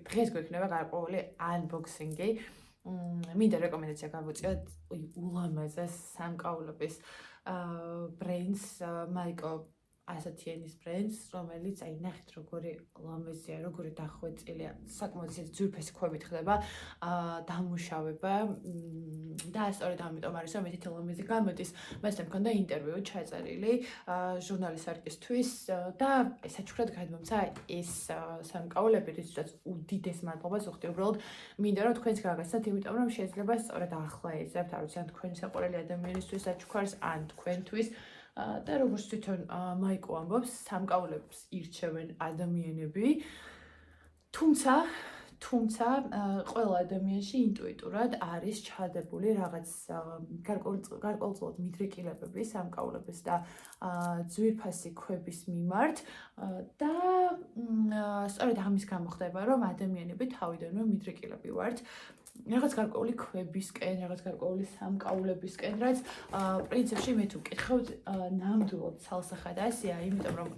დღეს გვექნება გარკვეული unboxing-ი. მინდა რეკომენდაცია გამოვწიოთ ულამაზეს სამკაულების ბრენდს მაიკო ასათიანის ბრენდს, რომელიც ნახეთ როგორი ლამაზია, როგორი დახვეწილია, საკმაოდ ძვირფასი ქვებით ხდება დამუშავება და სწორედ ამიტომ არის რომ ესეთი ლამაზი გამოდის. მაშინ მქონდა ინტერვიუ ჩაწერილი ჟურნალისტისთვის და საჩუქრად გადმომცა ეს სამკაულები, რითაც უდიდეს მადლობას ვუხდი. უბრალოდ მინდა რომ თქვენს გაგაცნოთ, იმიტომ რომ შეიძლება სწორედ ახლა ეძებთ, არ ვიცი, ან თქვენი საყვარელი ადამიანისთვის საჩუქარს, ან თქვენთვის და როგორც თვითონ მაიკო ამბობს, სამკაულებს ირჩევენ ადამიანები. თუმცა ყველა ადამიანში ინტუიტურად არის ჩადებული რაღაც გარკვეულწილად მიდრეკილებები სამკაულების და ძვირფასი ქვების მიმართ და სწორედ ამის გამო ხდება, რომ ადამიანები თავიდანვე მიდრეკილები ვართ. რაღაც გარკვეული ქვებისკენ, რაღაც გარკვეული სამკაულებისკენ, რაც პრინციპში მე თუ ვკითხავთ, ნამდვილად ცალსახად ასეა, იმიტომ რომ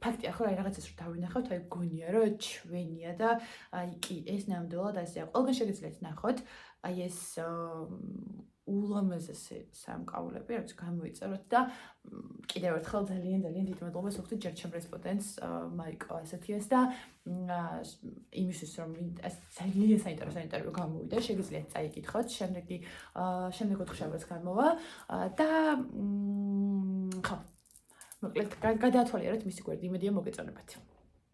ფაქტია ხო, რაღაცას რომ დავინახავთ, გონია რომ ჩვენია და კი ეს ნამდვილად ასეა. ყველგან შეგიძლიათ ნახოთ, ეს ულამაზესი სამკაულები, რაც გამოიწეროთ და კიდევ ერთხელ ძალიან დიდ მადლობას ვუხდით ჯერ ჩემ რესპონდენტს მაიკო ასათიას და იმისთვის რომ ძალიან საინტერესო ინტერვიუ გამოვიდა, შეგიძლიათ წაიკითხოთ, შემდეგ ოთხშაბათს გამოვა და ხო მოკლედ გადაათვალიეროთ მისი გვერდი, იმედია მოგეწონებათ.